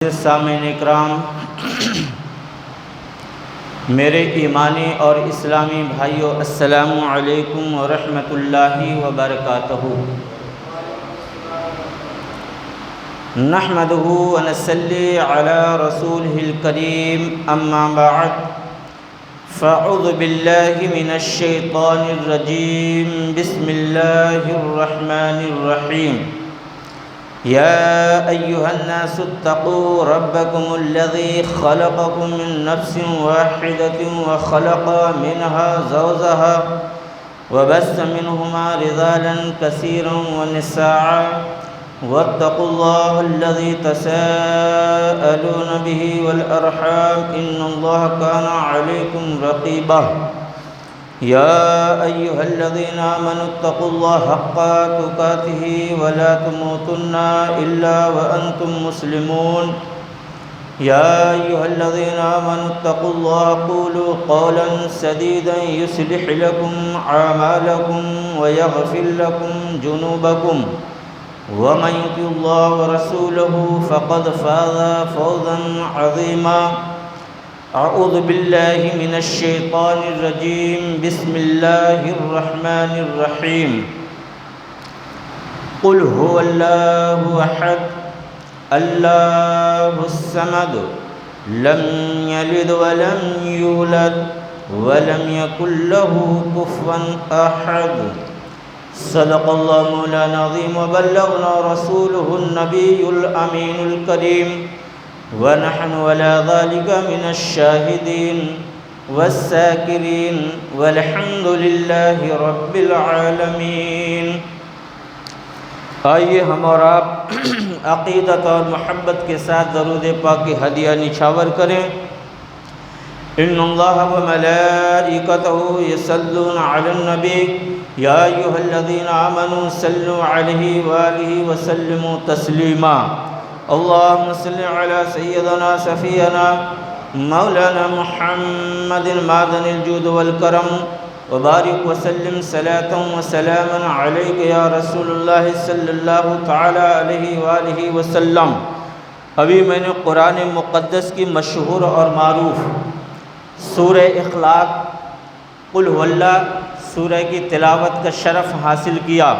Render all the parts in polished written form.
سامعین اکرام، میرے ایمانی اور اسلامی بھائیو، السلام علیکم ورحمۃ اللہ وبرکاتہ۔ نحمدہ ونصلی علی رسولہ الکریم، اما بعد فاعوذ باللہ من الشیطان الرجیم، بسم اللہ الرحمن الرحیم۔ يا أيها الناس اتقوا ربكم الذي خلقكم من نفس واحدة وخلق منها زوجها وبث منهما رجالا كثيرا ونساء واتقوا الله الذي تساءلون به والأرحام إن الله كان عليكم رقيبا يا أيها الذين آمنوا اتقوا الله حق تقاته ولا تموتن إلا وأنتم مسلمون يا أيها الذين آمنوا اتقوا الله قولوا قولا سديدا يصلح لكم أعمالكم ويغفر لكم ذنوبكم ومن يطع الله ورسوله فقد فاز فوزا عظيما۔ اعوذ باللہ من الشیطان الرجیم، بسم اللہ الرحمن الرحیم۔ قل هو اللہ احد اللہ الصمد لم یلد ولم یولد ولم یکن له کفوا احد۔ صدق اللہ مولانا العظیم وبلغنا رسولہ النبی الامین الکریم، ونحن على ذلك من الشاهدين والساكرين والحمد لله رب العالمين۔ آئیے ہم اور آپ عقیدت اور محبت کے ساتھ درود پاک کی ہدیہ نچھاور کریں۔ ان اللہ وملائکتہ یصلون علی النبی یا ایھا الذین آمنوا صلوا علیہ وآلہ وسلموا تسلیما۔ اللهم صل على سيدنا سفينا مولانا محمد معدن الجود والكرم وبارك وسلم صلاة وسلاما عليك يا رسول الله صلی اللہ تعالی علیہ وآلہ وسلم۔ ابھی میں نے قرآن مقدس کی مشہور اور معروف سورہ اخلاق قل هو اللہ سورہ کی تلاوت کا شرف حاصل کیا۔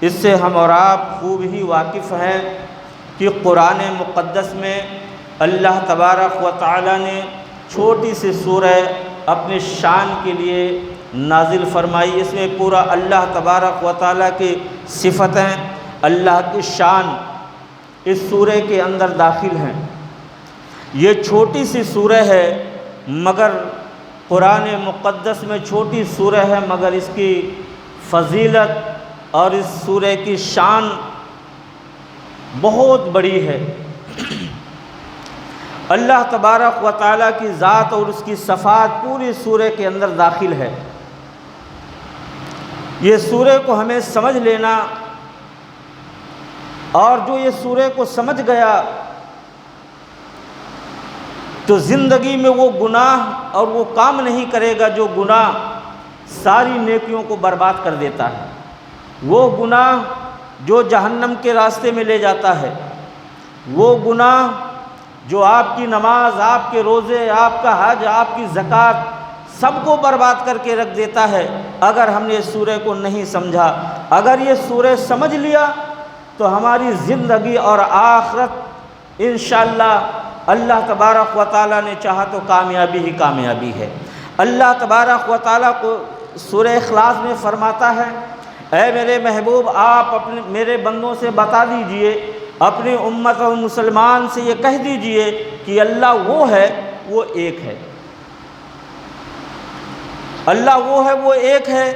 اس سے ہم اور آپ خوب ہی واقف ہیں کہ قرآن مقدس میں اللہ تبارک و تعالی نے چھوٹی سی سورہ اپنے شان کے لیے نازل فرمائی۔ اس میں پورا اللہ تبارک و تعالی کی صفتیں، اللہ کی شان اس سورہ کے اندر داخل ہیں۔ یہ چھوٹی سی سورہ ہے مگر قرآن مقدس میں چھوٹی سورہ ہے مگر اس کی فضیلت اور اس سورہ کی شان بہت بڑی ہے۔ اللہ تبارک و تعالیٰ کی ذات اور اس کی صفات پوری سورہ کے اندر داخل ہے۔ یہ سورہ کو ہمیں سمجھ لینا، اور جو یہ سورہ کو سمجھ گیا تو زندگی میں وہ گناہ اور وہ کام نہیں کرے گا جو گناہ ساری نیکیوں کو برباد کر دیتا ہے۔ وہ گناہ جو جہنم کے راستے میں لے جاتا ہے، وہ گناہ جو آپ کی نماز، آپ کے روزے، آپ کا حج، آپ کی زکوٰۃ سب کو برباد کر کے رکھ دیتا ہے اگر ہم نے اس سورہ کو نہیں سمجھا۔ اگر یہ سورہ سمجھ لیا تو ہماری زندگی اور آخرت انشاءاللہ اللہ تبارک و تعالیٰ نے چاہا تو کامیابی ہی کامیابی ہے۔ اللہ تبارک و تعالیٰ کو سورہ اخلاص میں فرماتا ہے، اے میرے محبوب آپ اپنے میرے بندوں سے بتا دیجئے، اپنی امت و مسلمان سے یہ کہہ دیجئے کہ اللہ وہ ہے، وہ ایک ہے۔ اللہ وہ ہے، وہ ایک ہے۔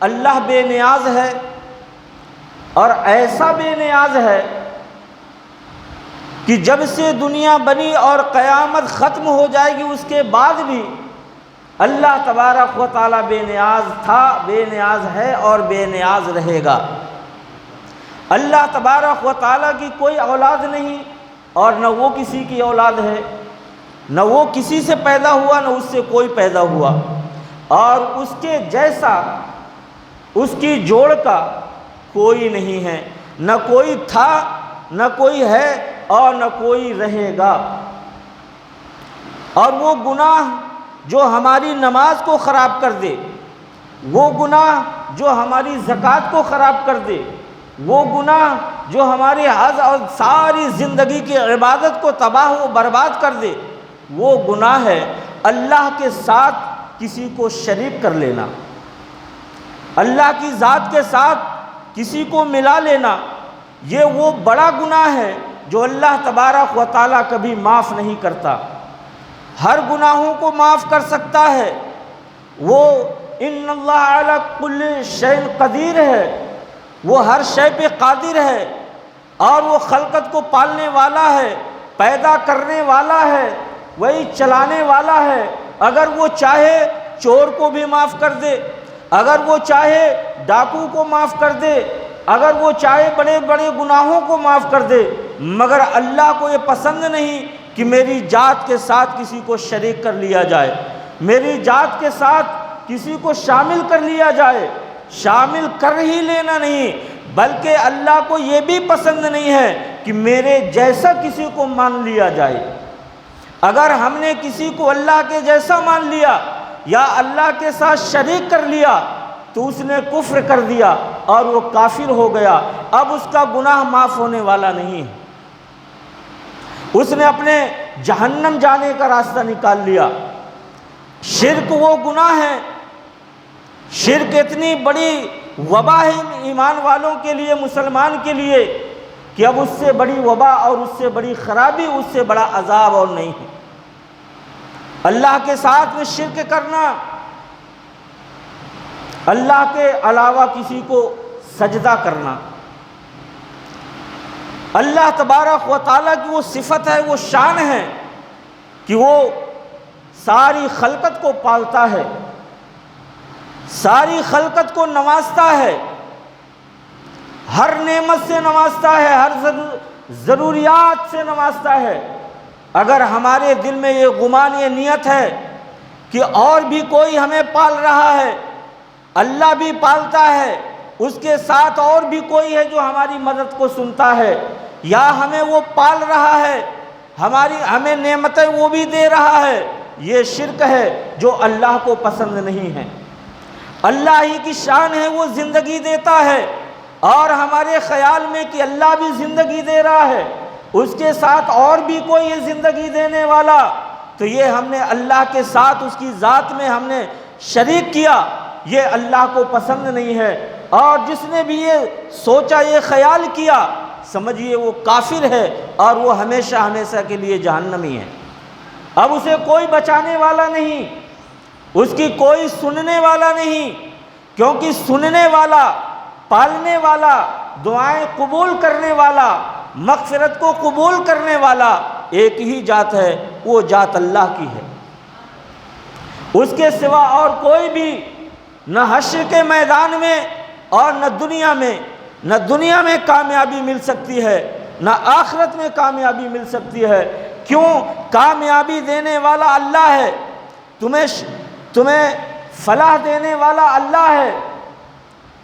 اللہ بے نیاز ہے، اور ایسا بے نیاز ہے کہ جب سے دنیا بنی اور قیامت ختم ہو جائے گی اس کے بعد بھی اللہ تبارک و تعالیٰ بے نیاز تھا، بے نیاز ہے اور بے نیاز رہے گا۔ اللہ تبارک و تعالیٰ کی کوئی اولاد نہیں اور نہ وہ کسی کی اولاد ہے، نہ وہ کسی سے پیدا ہوا نہ اس سے کوئی پیدا ہوا، اور اس کے جیسا اس کی جوڑ کا کوئی نہیں ہے، نہ کوئی تھا نہ کوئی ہے اور نہ کوئی رہے گا۔ اور وہ گناہ جو ہماری نماز کو خراب کر دے، وہ گناہ جو ہماری زکوٰۃ کو خراب کر دے، وہ گناہ جو ہمارے حج اور ساری زندگی کی عبادت کو تباہ و برباد کر دے، وہ گناہ ہے اللہ کے ساتھ کسی کو شریک کر لینا، اللہ کی ذات کے ساتھ کسی کو ملا لینا۔ یہ وہ بڑا گناہ ہے جو اللہ تبارک و تعالیٰ کبھی معاف نہیں کرتا، ہر گناہوں کو معاف کر سکتا ہے۔ وہ ان اللہ علی کل شیء قدیر ہے، وہ ہر شے پہ قادر ہے، اور وہ خلقت کو پالنے والا ہے، پیدا کرنے والا ہے، وہی چلانے والا ہے۔ اگر وہ چاہے چور کو بھی معاف کر دے، اگر وہ چاہے ڈاکو کو معاف کر دے، اگر وہ چاہے بڑے بڑے گناہوں کو معاف کر دے، مگر اللہ کو یہ پسند نہیں کہ میری ذات کے ساتھ کسی کو شریک کر لیا جائے، میری ذات کے ساتھ کسی کو شامل کر لیا جائے۔ شامل کر ہی لینا نہیں، بلکہ اللہ کو یہ بھی پسند نہیں ہے کہ میرے جیسا کسی کو مان لیا جائے۔ اگر ہم نے کسی کو اللہ کے جیسا مان لیا یا اللہ کے ساتھ شریک کر لیا تو اس نے کفر کر دیا اور وہ کافر ہو گیا، اب اس کا گناہ معاف ہونے والا نہیں ہے، اس نے اپنے جہنم جانے کا راستہ نکال لیا۔ شرک وہ گناہ ہے، شرک اتنی بڑی وبا ہے ایمان والوں کے لیے، مسلمان کے لیے، کہ اب اس سے بڑی وبا اور اس سے بڑی خرابی، اس سے بڑا عذاب اور نہیں ہے۔ اللہ کے ساتھ میں شرک کرنا، اللہ کے علاوہ کسی کو سجدہ کرنا۔ اللہ تبارک و تعالیٰ کی وہ صفت ہے، وہ شان ہے کہ وہ ساری خلقت کو پالتا ہے، ساری خلقت کو نوازتا ہے، ہر نعمت سے نوازتا ہے، ہر ضروریات سے نوازتا ہے۔ اگر ہمارے دل میں یہ گمان، یہ نیت ہے کہ اور بھی کوئی ہمیں پال رہا ہے، اللہ بھی پالتا ہے، اس کے ساتھ اور بھی کوئی ہے جو ہماری مدد کو سنتا ہے، یا ہمیں وہ پال رہا ہے، ہمیں نعمتیں وہ بھی دے رہا ہے، یہ شرک ہے جو اللہ کو پسند نہیں ہے۔ اللہ ہی کی شان ہے، وہ زندگی دیتا ہے، اور ہمارے خیال میں کہ اللہ بھی زندگی دے رہا ہے، اس کے ساتھ اور بھی کوئی ہے زندگی دینے والا، تو یہ ہم نے اللہ کے ساتھ اس کی ذات میں ہم نے شریک کیا، یہ اللہ کو پسند نہیں ہے۔ اور جس نے بھی یہ سوچا، یہ خیال کیا، سمجھیے وہ کافر ہے اور وہ ہمیشہ ہمیشہ کے لیے جہنمی ہے۔ اب اسے کوئی بچانے والا نہیں، اس کی کوئی سننے والا نہیں، کیونکہ سننے والا، پالنے والا، دعائیں قبول کرنے والا، مغفرت کو قبول کرنے والا ایک ہی ذات ہے، وہ ذات اللہ کی ہے۔ اس کے سوا اور کوئی بھی نہ حشر کے میدان میں اور نہ دنیا میں کامیابی مل سکتی ہے، نہ آخرت میں کامیابی مل سکتی ہے۔ کیوں؟ کامیابی دینے والا اللہ ہے، تمہیں فلاح دینے والا اللہ ہے،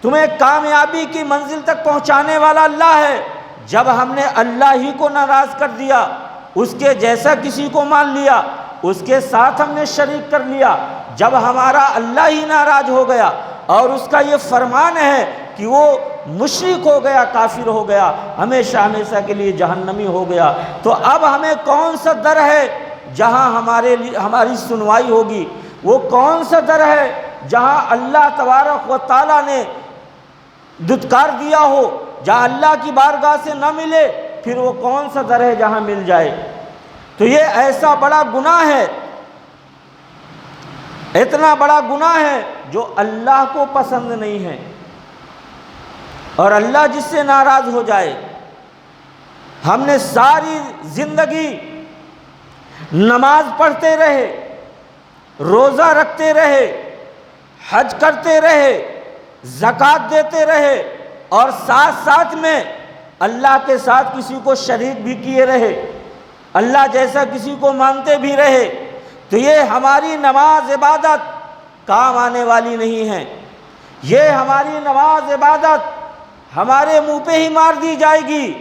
تمہیں کامیابی کی منزل تک پہنچانے والا اللہ ہے۔ جب ہم نے اللہ ہی کو ناراض کر دیا، اس کے جیسا کسی کو مان لیا، اس کے ساتھ ہم نے شریک کر لیا، جب ہمارا اللہ ہی ناراض ہو گیا اور اس کا یہ فرمان ہے کہ وہ مشرک ہو گیا، کافر ہو گیا، ہمیشہ ہمیشہ کے لیے جہنمی ہو گیا، تو اب ہمیں کون سا در ہے جہاں ہماری سنوائی ہوگی؟ وہ کون سا در ہے جہاں اللہ تبارک و تعالیٰ نے دھتکار دیا ہو، جہاں اللہ کی بارگاہ سے نہ ملے؟ پھر وہ کون سا در ہے جہاں مل جائے؟ تو یہ ایسا بڑا گناہ ہے، اتنا بڑا گناہ ہے جو اللہ کو پسند نہیں ہے، اور اللہ جس سے ناراض ہو جائے۔ ہم نے ساری زندگی نماز پڑھتے رہے، روزہ رکھتے رہے، حج کرتے رہے، زکوٰۃ دیتے رہے، اور ساتھ ساتھ میں اللہ کے ساتھ کسی کو شریک بھی کیے رہے، اللہ جیسا کسی کو مانتے بھی رہے، تو یہ ہماری نماز عبادت کام آنے والی نہیں ہے۔ یہ ہماری نماز عبادت ہمارے منہ پہ ہی مار دی جائے گی،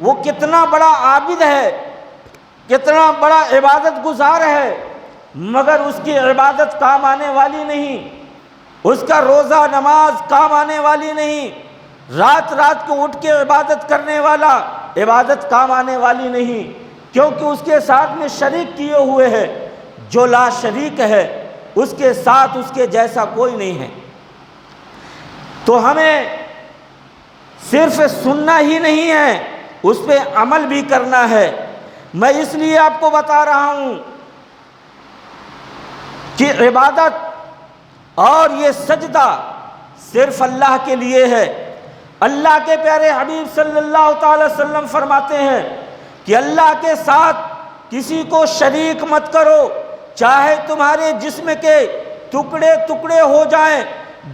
وہ کتنا بڑا عابد ہے، کتنا بڑا عبادت گزار ہے، مگر اس کی عبادت کام آنے والی نہیں، اس کا روزہ نماز کام آنے والی نہیں، رات رات کو اٹھ کے عبادت کرنے والا عبادت کام آنے والی نہیں، کیونکہ اس کے ساتھ میں شریک کیے ہوئے ہے۔ جو لا شریک ہے اس کے ساتھ اس کے جیسا کوئی نہیں ہے۔ تو ہمیں صرف سننا ہی نہیں ہے، اس پہ عمل بھی کرنا ہے۔ میں اس لیے آپ کو بتا رہا ہوں کہ عبادت اور یہ سجدہ صرف اللہ کے لیے ہے۔ اللہ کے پیارے حبیب صلی اللہ تعالی وسلم فرماتے ہیں کہ اللہ کے ساتھ کسی کو شریک مت کرو، چاہے تمہارے جسم کے ٹکڑے ٹکڑے ہو جائیں،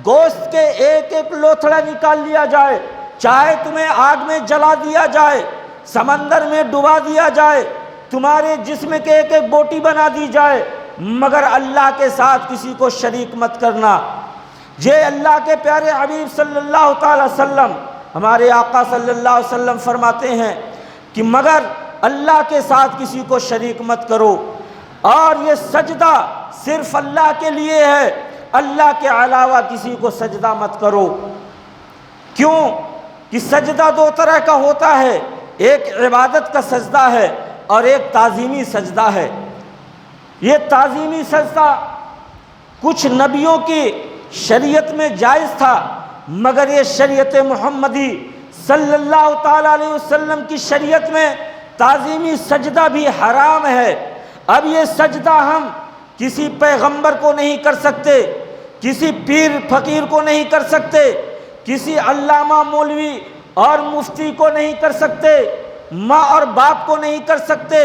گوشت کے ایک ایک لوتھڑا نکال لیا جائے، چاہے تمہیں آگ میں جلا دیا جائے، سمندر میں ڈبا دیا جائے، تمہارے جسم کے ایک ایک بوٹی بنا دی جائے، مگر اللہ کے ساتھ کسی کو شریک مت کرنا۔ یہ اللہ کے پیارے حبیب صلی اللہ تعالی وسلم، ہمارے آقا صلی اللہ علیہ وسلم فرماتے ہیں کہ مگر اللہ کے ساتھ کسی کو شریک مت کرو۔ اور یہ سجدہ صرف اللہ کے لیے ہے، اللہ کے علاوہ کسی کو سجدہ مت کرو۔ کیوں کہ سجدہ دو طرح کا ہوتا ہے، ایک عبادت کا سجدہ ہے اور ایک تعظیمی سجدہ ہے۔ یہ تعظیمی سجدہ کچھ نبیوں کی شریعت میں جائز تھا، مگر یہ شریعت محمدی صلی اللہ تعالی علیہ وسلم کی شریعت میں تعظیمی سجدہ بھی حرام ہے۔ اب یہ سجدہ ہم کسی پیغمبر کو نہیں کر سکتے، کسی پیر فقیر کو نہیں کر سکتے، کسی علامہ مولوی اور مفتی کو نہیں کر سکتے، ماں اور باپ کو نہیں کر سکتے۔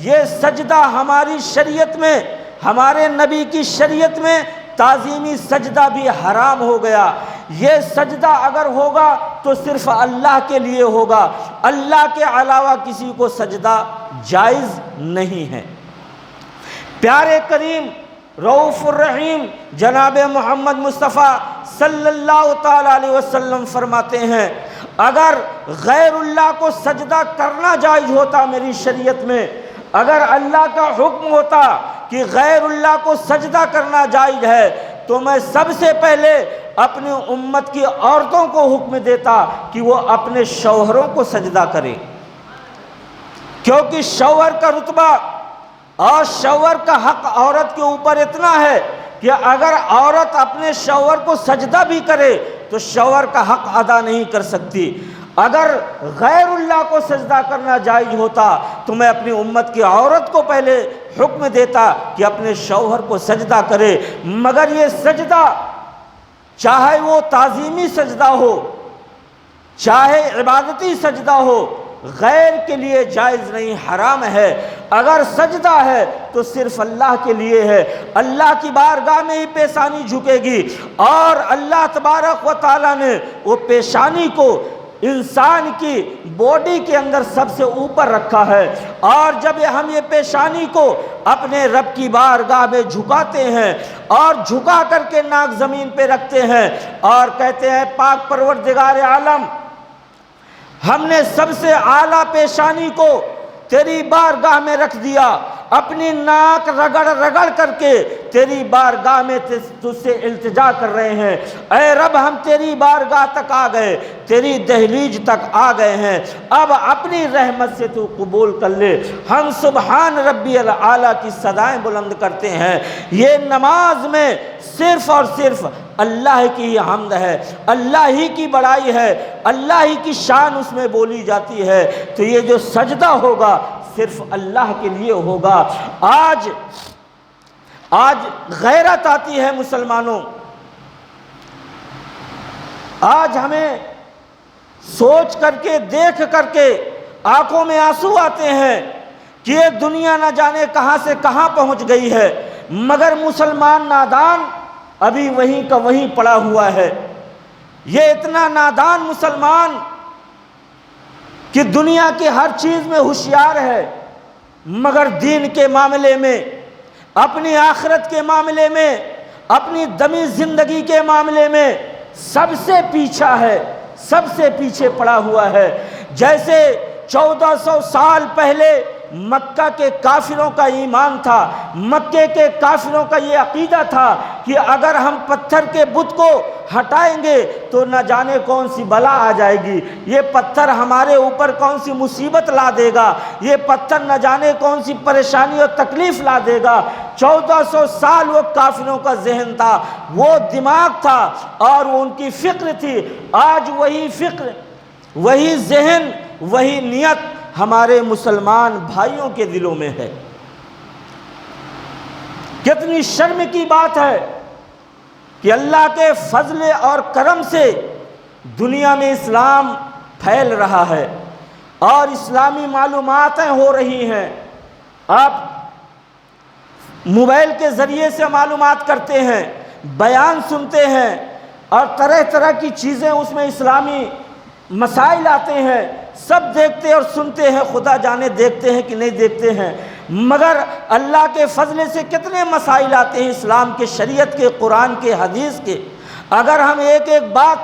یہ سجدہ ہماری شریعت میں، ہمارے نبی کی شریعت میں تعظیمی سجدہ بھی حرام ہو گیا۔ یہ سجدہ اگر ہوگا تو صرف اللہ کے لیے ہوگا، اللہ کے علاوہ کسی کو سجدہ جائز نہیں ہے۔ پیارے کریم رؤوف الرحیم جناب محمد مصطفیٰ صلی اللہ تعالی علیہ وسلم فرماتے ہیں اگر غیر اللہ کو سجدہ کرنا جائز ہوتا میری شریعت میں، اگر اللہ کا حکم ہوتا کہ غیر اللہ کو سجدہ کرنا جائز ہے، تو میں سب سے پہلے اپنی امت کی عورتوں کو حکم دیتا کہ وہ اپنے شوہروں کو سجدہ کریں، کیونکہ شوہر کا رتبہ اور شوہر کا حق عورت کے اوپر اتنا ہے کہ اگر عورت اپنے شوہر کو سجدہ بھی کرے تو شوہر کا حق ادا نہیں کر سکتی۔ اگر غیر اللہ کو سجدہ کرنا جائز ہوتا تو میں اپنی امت کی عورت کو پہلے حکم دیتا کہ اپنے شوہر کو سجدہ کرے، مگر یہ سجدہ چاہے وہ تعظیمی سجدہ ہو چاہے عبادتی سجدہ ہو، غیر کے لیے جائز نہیں، حرام ہے۔ اگر سجدہ ہے تو صرف اللہ کے لیے ہے، اللہ کی بارگاہ میں ہی پیشانی جھکے گی، اور اللہ تبارک و تعالیٰ نے وہ پیشانی کو انسان کی باڈی کے اندر سب سے اوپر رکھا ہے، اور جب ہم یہ پیشانی کو اپنے رب کی بارگاہ میں جھکاتے ہیں اور جھکا کر کے ناک زمین پہ رکھتے ہیں اور کہتے ہیں پاک پروردگار عالم، ہم نے سب سے اعلیٰ پیشانی کو تیری بارگاہ میں رکھ دیا، اپنی ناک رگڑ رگڑ کر کے تیری بارگاہ میں تجھ سے التجا کر رہے ہیں، اے رب ہم تیری بارگاہ تک آ گئے، تیری دہلیج تک آ گئے ہیں، اب اپنی رحمت سے تو قبول کر لے۔ ہم سبحان ربی الاعلیٰ کی صدائیں بلند کرتے ہیں۔ یہ نماز میں صرف اور صرف اللہ کی ہی حمد ہے، اللہ ہی کی بڑائی ہے، اللہ ہی کی شان اس میں بولی جاتی ہے۔ تو یہ جو سجدہ ہوگا صرف اللہ کے لیے ہوگا۔ آج غیرت آتی ہے مسلمانوں، آج ہمیں سوچ کر کے دیکھ کر کے آنکھوں میں آنسو آتے ہیں کہ یہ دنیا نہ جانے کہاں سے کہاں پہنچ گئی ہے، مگر مسلمان نادان ابھی وہیں کا وہیں پڑا ہوا ہے۔ یہ اتنا نادان مسلمان کہ دنیا کی ہر چیز میں ہوشیار ہے، مگر دین کے معاملے میں، اپنی آخرت کے معاملے میں، اپنی دمی زندگی کے معاملے میں سب سے پیچھا ہے، سب سے پیچھے پڑا ہوا ہے۔ جیسے 1400 سال پہلے مکہ کے کافروں کا ایمان تھا، مکے کے کافروں کا یہ عقیدہ تھا کہ اگر ہم پتھر کے بت کو ہٹائیں گے تو نہ جانے کون سی بلا آ جائے گی، یہ پتھر ہمارے اوپر کون سی مصیبت لا دے گا، یہ پتھر نہ جانے کون سی پریشانی اور تکلیف لا دے گا۔ 1400 سال وہ کافروں کا ذہن تھا، وہ دماغ تھا اور ان کی فکر تھی۔ آج وہی فکر، وہی ذہن، وہی نیت ہمارے مسلمان بھائیوں کے دلوں میں ہے۔ کتنی شرم کی بات ہے کہ اللہ کے فضل اور کرم سے دنیا میں اسلام پھیل رہا ہے اور اسلامی معلوماتیں ہو رہی ہیں۔ آپ موبائل کے ذریعے سے معلومات کرتے ہیں، بیان سنتے ہیں اور طرح طرح کی چیزیں اس میں اسلامی مسائل آتے ہیں، سب دیکھتے اور سنتے ہیں، خدا جانے دیکھتے ہیں کہ نہیں دیکھتے ہیں، مگر اللہ کے فضل سے کتنے مسائل آتے ہیں اسلام کے، شریعت کے، قرآن کے، حدیث کے۔ اگر ہم ایک ایک بات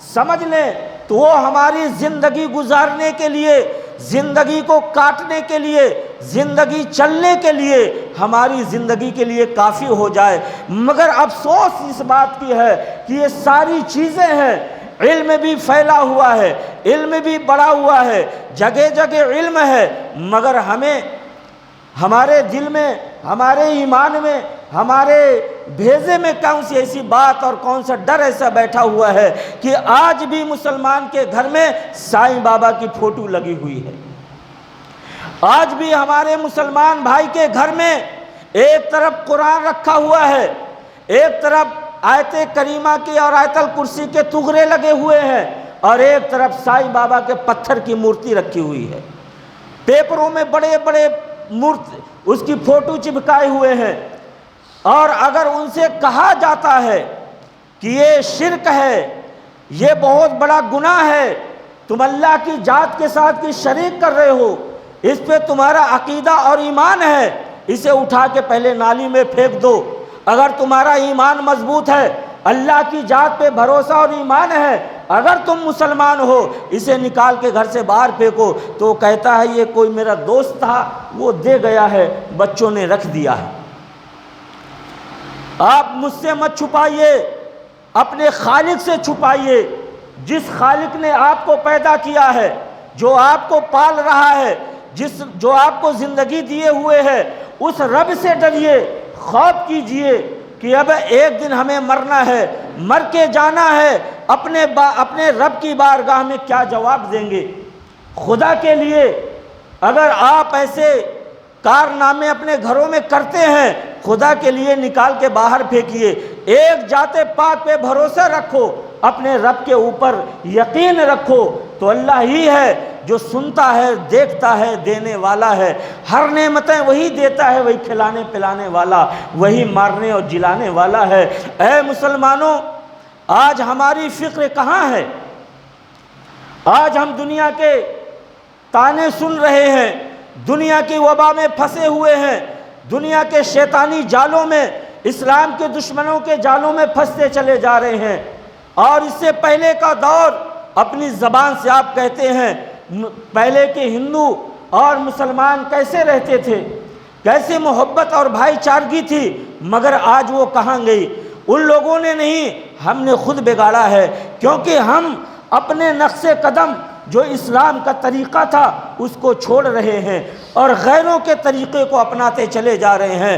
سمجھ لیں تو وہ ہماری زندگی گزارنے کے لیے، زندگی کو کاٹنے کے لیے، زندگی چلنے کے لیے، ہماری زندگی کے لیے کافی ہو جائے۔ مگر افسوس اس بات کی ہے کہ یہ ساری چیزیں ہیں، علم بھی پھیلا ہوا ہے، علم بھی بڑا ہوا ہے، جگہ جگہ علم ہے، مگر ہمیں، ہمارے دل میں، ہمارے ایمان میں، ہمارے بھیجے میں کون سی ایسی بات اور کون سا ڈر ایسا بیٹھا ہوا ہے کہ آج بھی مسلمان کے گھر میں سائیں بابا کی فوٹو لگی ہوئی ہے۔ آج بھی ہمارے مسلمان بھائی کے گھر میں ایک طرف قرآن رکھا ہوا ہے، ایک طرف آیت کریمہ کی اور آیت الکرسی کے تغرے لگے ہوئے ہیں، اور ایک طرف سائیں بابا کے پتھر کی مورتی رکھی ہوئی ہے۔ پیپروں میں بڑے بڑے اس کی فوٹو چپکائے ہوئے ہیں، اور اگر ان سے کہا جاتا ہے کہ یہ شرک ہے، یہ بہت بڑا گناہ ہے، تم اللہ کی ذات کے ساتھ کی شریک کر رہے ہو، اس پہ تمہارا عقیدہ اور ایمان ہے، اسے اٹھا کے پہلے نالی میں پھینک دو۔ اگر تمہارا ایمان مضبوط ہے، اللہ کی ذات پہ بھروسہ اور ایمان ہے، اگر تم مسلمان ہو، اسے نکال کے گھر سے باہر پھینکو، تو کہتا ہے یہ کوئی میرا دوست تھا، وہ دے گیا ہے، بچوں نے رکھ دیا ہے۔ آپ مجھ سے مت چھپائیے، اپنے خالق سے چھپائیے، جس خالق نے آپ کو پیدا کیا ہے، جو آپ کو پال رہا ہے، جو آپ کو زندگی دیے ہوئے ہے، اس رب سے ڈریے، خوف کیجئے کہ اب ایک دن ہمیں مرنا ہے، مر کے جانا ہے، اپنے رب کی بارگاہ میں کیا جواب دیں گے۔ خدا کے لیے اگر آپ ایسے کارنامے اپنے گھروں میں کرتے ہیں، خدا کے لیے نکال کے باہر پھینکیے، ایک ذات پاک پہ بھروسہ رکھو، اپنے رب کے اوپر یقین رکھو، تو اللہ ہی ہے جو سنتا ہے، دیکھتا ہے، دینے والا ہے، ہر نعمتیں وہی دیتا ہے، وہی کھلانے پلانے والا، وہی مارنے اور جلانے والا ہے۔ اے مسلمانوں، آج ہماری فکر کہاں ہے؟ آج ہم دنیا کے تانے سن رہے ہیں، دنیا کی وبا میں پھنسے ہوئے ہیں، دنیا کے شیطانی جالوں میں، اسلام کے دشمنوں کے جالوں میں پھنستے چلے جا رہے ہیں۔ اور اس سے پہلے کا دور، اپنی زبان سے آپ کہتے ہیں، پہلے کے ہندو اور مسلمان کیسے رہتے تھے، کیسے محبت اور بھائی چارگی تھی، مگر آج وہ کہاں گئی؟ ان لوگوں نے نہیں، ہم نے خود بگاڑا ہے، کیونکہ ہم اپنے نقش قدم جو اسلام کا طریقہ تھا اس کو چھوڑ رہے ہیں اور غیروں کے طریقے کو اپناتے چلے جا رہے ہیں۔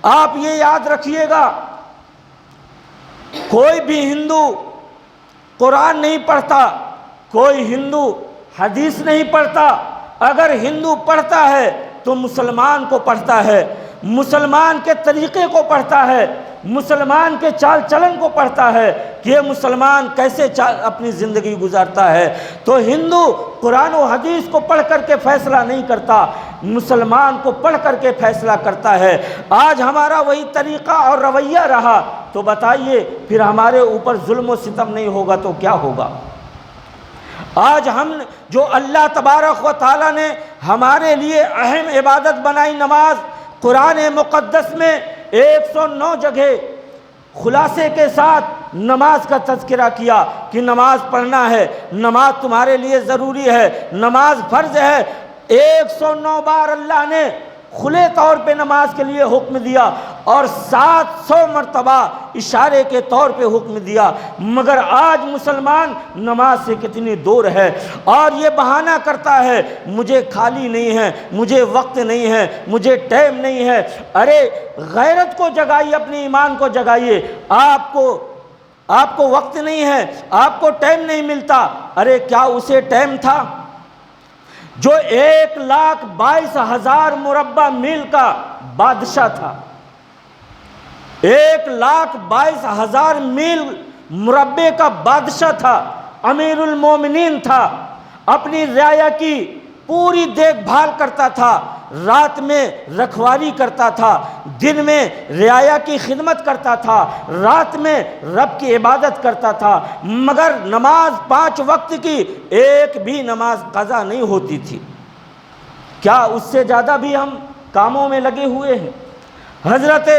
آپ یہ یاد رکھیے گا، کوئی بھی ہندو قرآن نہیں پڑھتا، کوئی ہندو حدیث نہیں پڑھتا۔ اگر ہندو پڑھتا ہے تو مسلمان کو پڑھتا ہے، مسلمان کے طریقے کو پڑھتا ہے، مسلمان کے چال چلن کو پڑھتا ہے کہ یہ مسلمان کیسے اپنی زندگی گزارتا ہے۔ تو ہندو قرآن و حدیث کو پڑھ کر کے فیصلہ نہیں کرتا، مسلمان کو پڑھ کر کے فیصلہ کرتا ہے۔ آج ہمارا وہی طریقہ اور رویہ رہا تو بتائیے پھر ہمارے اوپر ظلم و ستم نہیں ہوگا تو کیا ہوگا؟ آج ہم جو اللہ تبارک و تعالیٰ نے ہمارے لیے اہم عبادت بنائی نماز، قرآن مقدس میں 109 جگہ خلاصے کے ساتھ نماز کا تذکرہ کیا کہ نماز پڑھنا ہے، نماز تمہارے لیے ضروری ہے، نماز فرض ہے۔ 109 بار اللہ نے کھلے طور پہ نماز کے لیے حکم دیا اور 700 مرتبہ اشارے کے طور پہ حکم دیا، مگر آج مسلمان نماز سے کتنی دور ہے اور یہ بہانہ کرتا ہے مجھے خالی نہیں ہے، مجھے وقت نہیں ہے، مجھے ٹائم نہیں ہے۔ ارے غیرت کو جگائیے، اپنے ایمان کو جگائیے۔ آپ کو وقت نہیں ہے، آپ کو ٹائم نہیں ملتا، ارے کیا اسے ٹائم تھا جو 1,22,000 مربع میل کا بادشاہ تھا؟ 1,22,000 میل مربع کا بادشاہ تھا، امیر المومنین تھا، اپنی رعایا کی پوری دیکھ بھال کرتا تھا، رات میں رکھوالی کرتا تھا، دن میں رعایا کی خدمت کرتا تھا، رات میں رب کی عبادت کرتا تھا، مگر نماز 5 وقت کی ایک بھی نماز قضا نہیں ہوتی تھی۔ کیا اس سے زیادہ بھی ہم کاموں میں لگے ہوئے ہیں؟ حضرت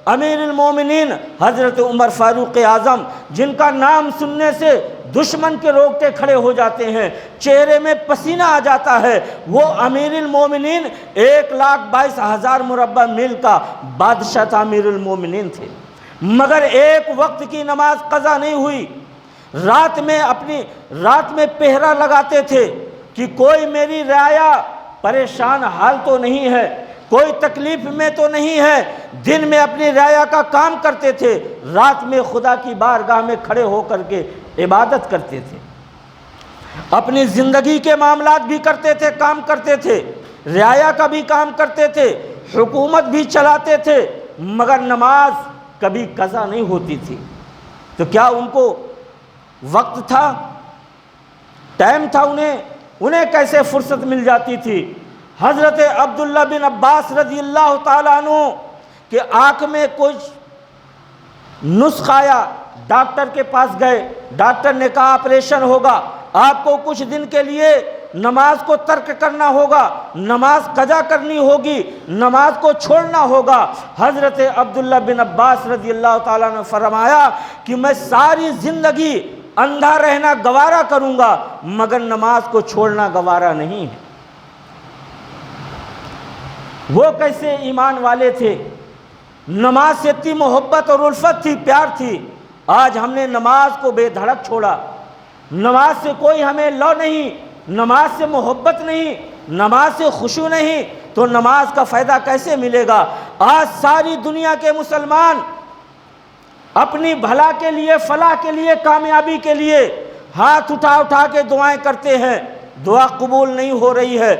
امیر المومنین حضرت عمر فاروق اعظم، جن کا نام سننے سے دشمن کے روکتے کھڑے ہو جاتے ہیں، چہرے میں پسینہ آ جاتا ہے، وہ امیر المومنین 1,22,000 مربع میل کا بادشاہ تھا، امیر المومنین تھے، مگر ایک وقت کی نماز قضا نہیں ہوئی۔ رات میں پہرا لگاتے تھے کہ کوئی میری رعایا پریشان حال تو نہیں ہے، کوئی تکلیف میں تو نہیں ہے۔ دن میں اپنی رعایا کا کام کرتے تھے، رات میں خدا کی بارگاہ میں کھڑے ہو کر کے عبادت کرتے تھے، اپنی زندگی کے معاملات بھی کرتے تھے، کام کرتے تھے، رعایا کا بھی کام کرتے تھے، حکومت بھی چلاتے تھے، مگر نماز کبھی قضا نہیں ہوتی تھی۔ تو کیا ان کو وقت تھا، ٹائم تھا؟ انہیں کیسے فرصت مل جاتی تھی؟ حضرت عبداللہ بن عباس رضی اللہ تعالیٰ عنہ کہ آنکھ میں کچھ نسخ آیا، ڈاکٹر کے پاس گئے، ڈاکٹر نے کہا آپریشن ہوگا، آپ کو کچھ دن کے لیے نماز کو ترک کرنا ہوگا، نماز قضا کرنی ہوگی، نماز کو چھوڑنا ہوگا۔ حضرت عبداللہ بن عباس رضی اللہ تعالیٰ نے فرمایا کہ میں ساری زندگی اندھا رہنا گوارا کروں گا، مگر نماز کو چھوڑنا گوارا نہیں ہے۔ وہ کیسے ایمان والے تھے، نماز سے اتنی محبت اور الفت تھی، پیار تھی۔ آج ہم نے نماز کو بے دھڑک چھوڑا، نماز سے کوئی ہمیں لو نہیں، نماز سے محبت نہیں، نماز سے خشوع نہیں، تو نماز کا فائدہ کیسے ملے گا؟ آج ساری دنیا کے مسلمان اپنی بھلا کے لیے، فلاح کے لیے، کامیابی کے لیے ہاتھ اٹھا کے دعائیں کرتے ہیں، دعا قبول نہیں ہو رہی ہے،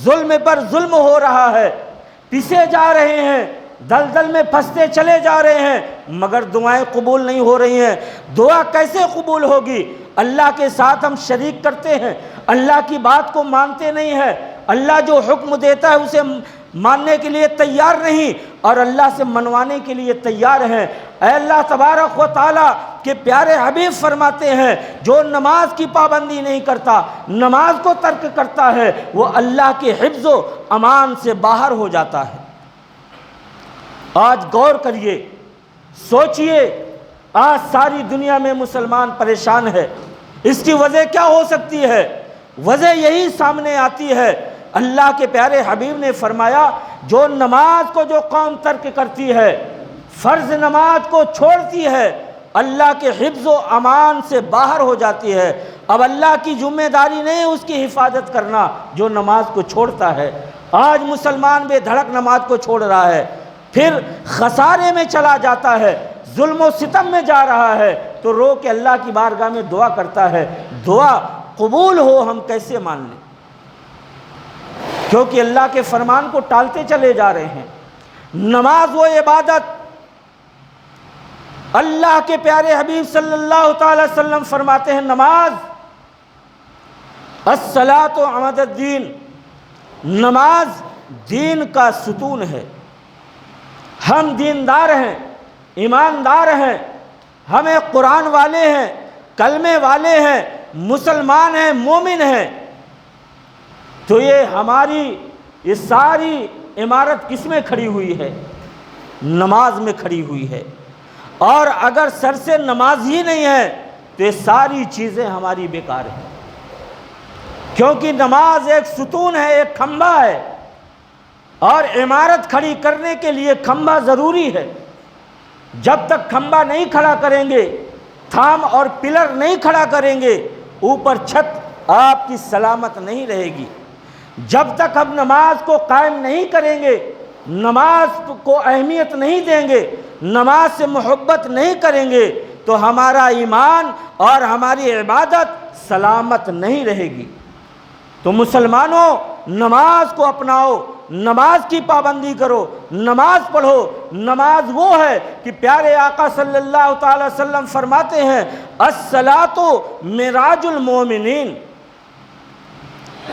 ظلم پر ظلم ہو رہا ہے، پسے جا رہے ہیں، دلدل میں پھنستے چلے جا رہے ہیں، مگر دعائیں قبول نہیں ہو رہی ہیں۔ دعا کیسے قبول ہوگی؟ اللہ کے ساتھ ہم شریک کرتے ہیں، اللہ کی بات کو مانتے نہیں ہیں، اللہ جو حکم دیتا ہے اسے ماننے کے لیے تیار نہیں، اور اللہ سے منوانے کے لیے تیار ہیں۔ اے اللہ تبارک و تعالیٰ کے پیارے حبیب فرماتے ہیں جو نماز کی پابندی نہیں کرتا، نماز کو ترک کرتا ہے، وہ اللہ کے حفظ و امان سے باہر ہو جاتا ہے۔ آج غور کریے، سوچئے، آج ساری دنیا میں مسلمان پریشان ہے، اس کی وجہ کیا ہو سکتی ہے؟ وجہ یہی سامنے آتی ہے، اللہ کے پیارے حبیب نے فرمایا جو نماز کو جو قوم ترک کرتی ہے، فرض نماز کو چھوڑتی ہے، اللہ کے حفظ و امان سے باہر ہو جاتی ہے۔ اب اللہ کی ذمہ داری نہیں اس کی حفاظت کرنا جو نماز کو چھوڑتا ہے۔ آج مسلمان بے دھڑک نماز کو چھوڑ رہا ہے، پھر خسارے میں چلا جاتا ہے، ظلم و ستم میں جا رہا ہے، تو رو کے اللہ کی بارگاہ میں دعا کرتا ہے، دعا قبول ہو ہم کیسے مان لیں؟ کیونکہ اللہ کے فرمان کو ٹالتے چلے جا رہے ہیں۔ نماز و عبادت، اللہ کے پیارے حبیب صلی اللہ تعالی وسلم فرماتے ہیں نماز الصلاۃ عماد الدین، نماز دین کا ستون ہے۔ ہم دیندار ہیں، ایماندار ہیں، ہمیں قرآن والے ہیں، کلمے والے ہیں، مسلمان ہیں، مومن ہیں، تو یہ ساری عمارت کس میں کھڑی ہوئی ہے؟ نماز میں کھڑی ہوئی ہے۔ اور اگر سر سے نماز ہی نہیں ہے تو یہ ساری چیزیں ہماری بیکار ہیں، کیونکہ نماز ایک ستون ہے، ایک کھمبا ہے، اور عمارت کھڑی کرنے کے لیے کھمبا ضروری ہے۔ جب تک کھمبا نہیں کھڑا کریں گے، تھام اور پلر نہیں کھڑا کریں گے، اوپر چھت آپ کی سلامت نہیں رہے گی۔ جب تک ہم نماز کو قائم نہیں کریں گے، نماز کو اہمیت نہیں دیں گے، نماز سے محبت نہیں کریں گے، تو ہمارا ایمان اور ہماری عبادت سلامت نہیں رہے گی۔ تو مسلمانوں، نماز کو اپناؤ، نماز کی پابندی کرو، نماز پڑھو۔ نماز وہ ہے کہ پیارے آقا صلی اللہ تعالی وسلم فرماتے ہیں الصلاۃ معراج المومنین،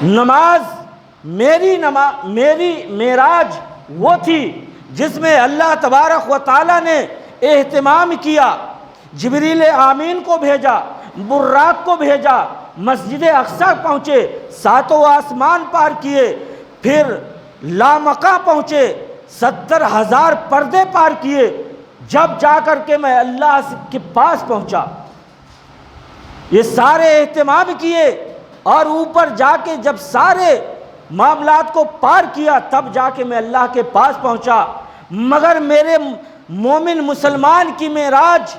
نماز میری معراج وہ تھی جس میں اللہ تبارک و تعالی نے اہتمام کیا، جبریل آمین کو بھیجا، براق کو بھیجا، مسجد اقصی پہنچے، ساتوں آسمان پار کیے، پھر لامکاں پہنچے، 70,000 پردے پار کیے، جب جا کر کے میں اللہ کے پاس پہنچا۔ یہ سارے اہتمام کیے اور اوپر جا کے جب سارے معاملات کو پار کیا تب جا کے میں اللہ کے پاس پہنچا۔ مگر میرے مومن مسلمان کی معراج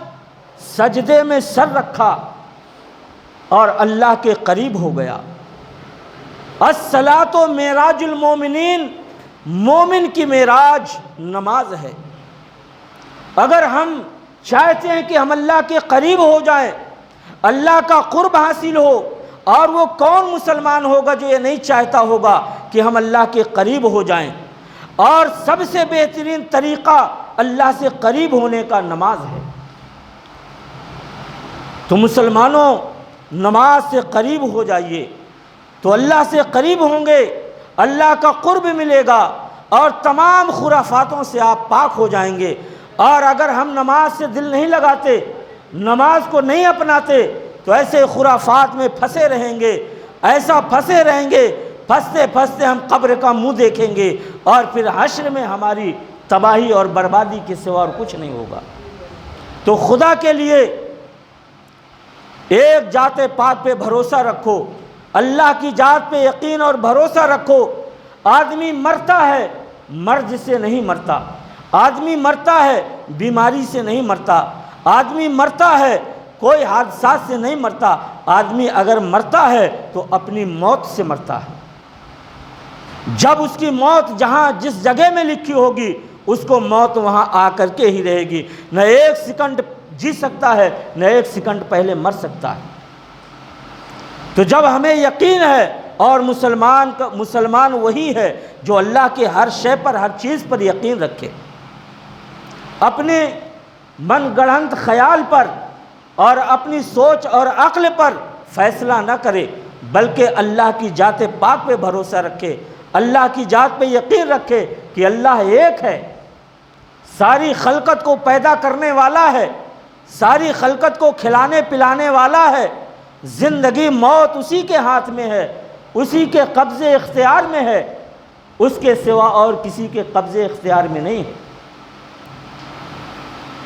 سجدے میں سر رکھا اور اللہ کے قریب ہو گیا۔ الصلاۃ معراج المومنین، مومن کی معراج نماز ہے۔ اگر ہم چاہتے ہیں کہ ہم اللہ کے قریب ہو جائیں، اللہ کا قرب حاصل ہو، اور وہ کون مسلمان ہوگا جو یہ نہیں چاہتا ہوگا کہ ہم اللہ کے قریب ہو جائیں، اور سب سے بہترین طریقہ اللہ سے قریب ہونے کا نماز ہے۔ تو مسلمانوں، نماز سے قریب ہو جائیے تو اللہ سے قریب ہوں گے، اللہ کا قرب ملے گا، اور تمام خرافاتوں سے آپ پاک ہو جائیں گے۔ اور اگر ہم نماز سے دل نہیں لگاتے، نماز کو نہیں اپناتے، تو ایسے خرافات میں پھنسے رہیں گے، ایسا پھنسے رہیں گے، پھنستے پھنستے ہم قبر کا منہ دیکھیں گے، اور پھر حشر میں ہماری تباہی اور بربادی کے سوا اور کچھ نہیں ہوگا۔ تو خدا کے لیے ایک ذات پاک پہ بھروسہ رکھو، اللہ کی ذات پہ یقین اور بھروسہ رکھو۔ آدمی مرتا ہے، مرض سے نہیں مرتا، آدمی مرتا ہے بیماری سے نہیں مرتا، آدمی مرتا ہے کوئی حادثات سے نہیں مرتا، آدمی اگر مرتا ہے تو اپنی موت سے مرتا ہے۔ جب اس کی موت جہاں جس جگہ میں لکھی ہوگی، اس کو موت وہاں آ کر کے ہی رہے گی، نہ ایک سیکنڈ جی سکتا ہے، نہ ایک سیکنڈ پہلے مر سکتا ہے۔ تو جب ہمیں یقین ہے، اور مسلمان وہی ہے جو اللہ کے ہر شے پر، ہر چیز پر یقین رکھے، اپنے من گڑھنت خیال پر اور اپنی سوچ اور عقل پر فیصلہ نہ کرے، بلکہ اللہ کی ذات پاک پہ بھروسہ رکھے، اللہ کی ذات پہ یقین رکھے کہ اللہ ایک ہے، ساری خلقت کو پیدا کرنے والا ہے، ساری خلقت کو کھلانے پلانے والا ہے، زندگی موت اسی کے ہاتھ میں ہے، اسی کے قبضے اختیار میں ہے، اس کے سوا اور کسی کے قبضے اختیار میں نہیں ہے۔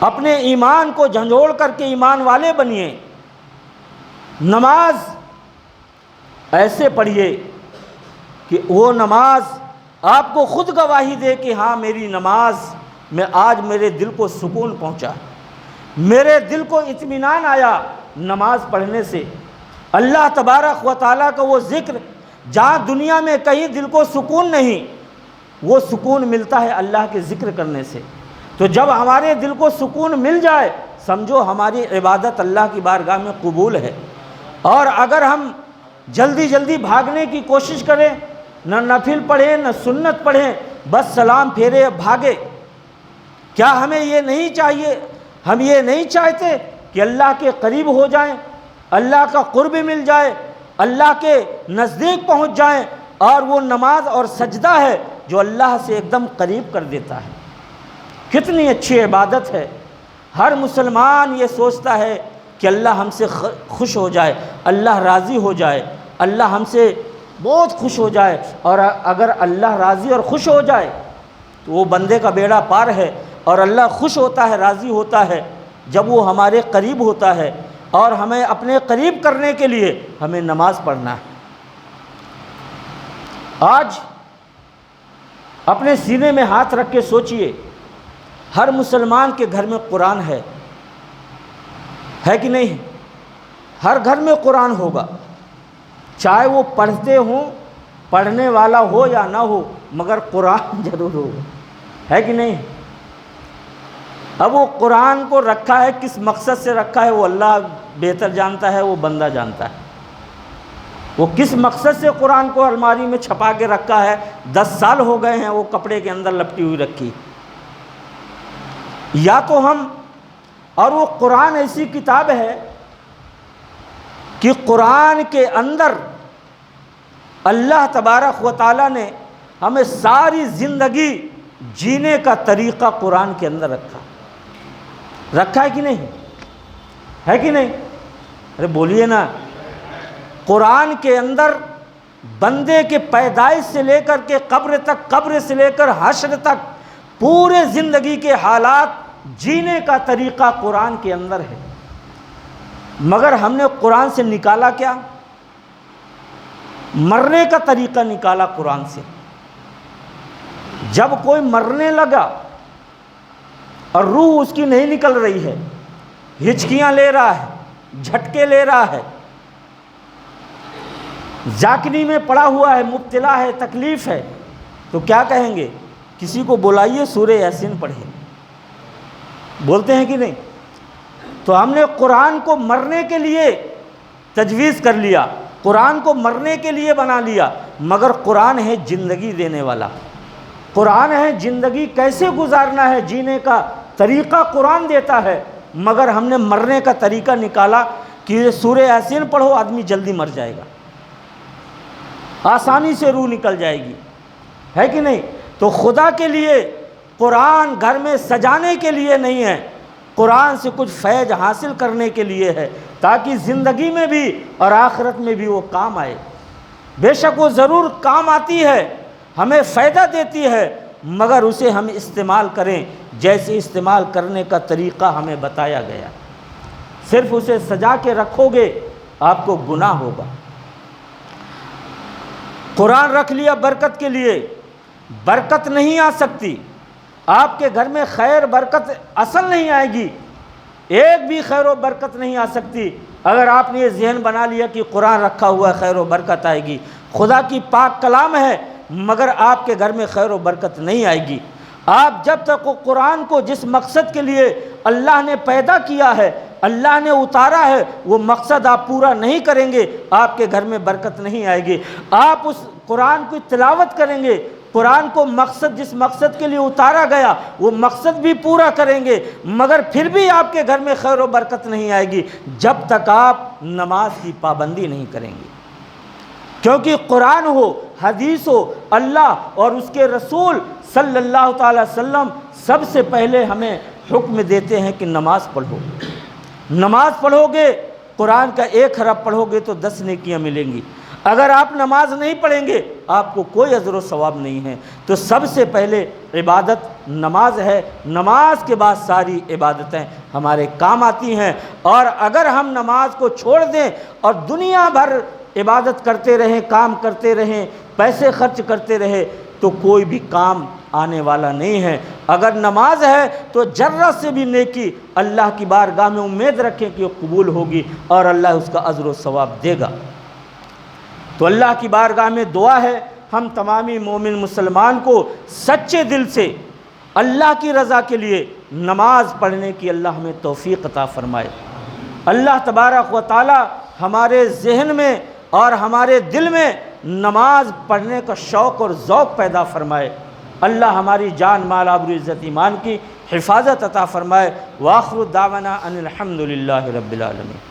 اپنے ایمان کو جھنجھوڑ کر کے ایمان والے بنیے، نماز ایسے پڑھیے کہ وہ نماز آپ کو خود گواہی دے کہ ہاں میری نماز میں آج میرے دل کو سکون پہنچا، میرے دل کو اطمینان آیا نماز پڑھنے سے۔ اللہ تبارک و تعالیٰ کا وہ ذکر جہاں دنیا میں کہیں دل کو سکون نہیں، وہ سکون ملتا ہے اللہ کے ذکر کرنے سے۔ تو جب ہمارے دل کو سکون مل جائے، سمجھو ہماری عبادت اللہ کی بارگاہ میں قبول ہے۔ اور اگر ہم جلدی جلدی بھاگنے کی کوشش کریں، نہ نفل پڑھیں نہ سنت پڑھیں، بس سلام پھیرے بھاگے، کیا ہمیں یہ نہیں چاہیے؟ ہم یہ نہیں چاہتے کہ اللہ کے قریب ہو جائیں، اللہ کا قرب مل جائے، اللہ کے نزدیک پہنچ جائیں، اور وہ نماز اور سجدہ ہے جو اللہ سے ایک دم قریب کر دیتا ہے۔ کتنی اچھی عبادت ہے۔ ہر مسلمان یہ سوچتا ہے کہ اللہ ہم سے خوش ہو جائے، اللہ راضی ہو جائے، اللہ ہم سے بہت خوش ہو جائے، اور اگر اللہ راضی اور خوش ہو جائے تو وہ بندے کا بیڑا پار ہے، اور اللہ خوش ہوتا ہے، راضی ہوتا ہے جب وہ ہمارے قریب ہوتا ہے، اور ہمیں اپنے قریب کرنے کے لیے ہمیں نماز پڑھنا ہے۔ آج اپنے سینے میں ہاتھ رکھ کے سوچئے، ہر مسلمان کے گھر میں قرآن ہے کہ نہیں؟ ہر گھر میں قرآن ہوگا، چاہے وہ پڑھتے ہوں، پڑھنے والا ہو یا نہ ہو، مگر قرآن ضرور ہوگا، ہے کہ نہیں؟ اب وہ قرآن کو رکھا ہے کس مقصد سے رکھا ہے وہ اللہ بہتر جانتا ہے، وہ بندہ جانتا ہے۔ وہ کس مقصد سے قرآن کو الماری میں چھپا کے رکھا ہے، 10 سال ہو گئے ہیں وہ کپڑے کے اندر لپٹی ہوئی رکھی۔ یا تو ہم، اور وہ قرآن ایسی کتاب ہے کہ قرآن کے اندر اللہ تبارک و تعالیٰ نے ہمیں ساری زندگی جینے کا طریقہ قرآن کے اندر رکھا ہے کہ نہیں؟ ہے کہ نہیں؟ ارے بولیے نا۔ قرآن کے اندر بندے کے پیدائش سے لے کر کے قبر تک، قبر سے لے کر حشر تک، پورے زندگی کے حالات، جینے کا طریقہ قرآن کے اندر ہے۔ مگر ہم نے قرآن سے نکالا کیا؟ مرنے کا طریقہ نکالا قرآن سے۔ جب کوئی مرنے لگا اور روح اس کی نہیں نکل رہی ہے، ہچکیاں لے رہا ہے، جھٹکے لے رہا ہے، ذاکنی میں پڑا ہوا ہے، مبتلا ہے، تکلیف ہے، تو کیا کہیں گے؟ کسی کو بلائیے سورہ یاسین پڑھے، بولتے ہیں کہ نہیں؟ تو ہم نے قرآن کو مرنے کے لیے تجویز کر لیا، قرآن کو مرنے کے لیے بنا لیا، مگر قرآن ہے زندگی دینے والا۔ قرآن ہے زندگی کیسے گزارنا ہے، جینے کا طریقہ قرآن دیتا ہے، مگر ہم نے مرنے کا طریقہ نکالا کہ یہ سورہ یاسین پڑھو، آدمی جلدی مر جائے گا، آسانی سے روح نکل جائے گی، ہے کہ نہیں؟ تو خدا کے لیے قرآن گھر میں سجانے کے لیے نہیں ہے، قرآن سے کچھ فیض حاصل کرنے کے لیے ہے، تاکہ زندگی میں بھی اور آخرت میں بھی وہ کام آئے۔ بے شک وہ ضرور کام آتی ہے، ہمیں فائدہ دیتی ہے، مگر اسے ہم استعمال کریں جیسے استعمال کرنے کا طریقہ ہمیں بتایا گیا۔ صرف اسے سجا کے رکھو گے آپ کو گناہ ہوگا۔ قرآن رکھ لیا برکت کے لیے، برکت نہیں آ سکتی، آپ کے گھر میں خیر برکت اصل نہیں آئے گی، ایک بھی خیر و برکت نہیں آ سکتی اگر آپ نے یہ ذہن بنا لیا کہ قرآن رکھا ہوا ہے خیر و برکت آئے گی۔ خدا کی پاک کلام ہے، مگر آپ کے گھر میں خیر و برکت نہیں آئے گی۔ آپ جب تک وہ قرآن کو جس مقصد کے لیے اللہ نے پیدا کیا ہے، اللہ نے اتارا ہے، وہ مقصد آپ پورا نہیں کریں گے، آپ کے گھر میں برکت نہیں آئے گی۔ آپ اس قرآن کی تلاوت کریں گے، قرآن کو مقصد جس مقصد کے لیے اتارا گیا وہ مقصد بھی پورا کریں گے، مگر پھر بھی آپ کے گھر میں خیر و برکت نہیں آئے گی جب تک آپ نماز کی پابندی نہیں کریں گے۔ کیونکہ قرآن ہو، حدیث ہو، اللہ اور اس کے رسول صلی اللہ تعالی وسلم سب سے پہلے ہمیں حکم دیتے ہیں کہ نماز پڑھو۔ نماز پڑھو گے، قرآن کا 1 حرف پڑھو گے تو 10 نیکیاں ملیں گی۔ اگر آپ نماز نہیں پڑھیں گے آپ کو کوئی اجر و ثواب نہیں ہے۔ تو سب سے پہلے عبادت نماز ہے، نماز کے بعد ساری عبادتیں ہمارے کام آتی ہیں۔ اور اگر ہم نماز کو چھوڑ دیں اور دنیا بھر عبادت کرتے رہیں، کام کرتے رہیں، پیسے خرچ کرتے رہے تو کوئی بھی کام آنے والا نہیں ہے۔ اگر نماز ہے تو ذرہ سے بھی نیکی اللہ کی بارگاہ میں امید رکھیں کہ وہ قبول ہوگی اور اللہ اس کا اجر و ثواب دے گا۔ تو اللہ کی بارگاہ میں دعا ہے ہم تمامی مومن مسلمان کو سچے دل سے اللہ کی رضا کے لیے نماز پڑھنے کی اللہ ہمیں توفیق عطا فرمائے۔ اللہ تبارک و تعالی ہمارے ذہن میں اور ہمارے دل میں نماز پڑھنے کا شوق اور ذوق پیدا فرمائے۔ اللہ ہماری جان مال آبرو عزت ایمان کی حفاظت عطا فرمائے۔ وآخر دعوانا ان الحمد للہ رب العالمین۔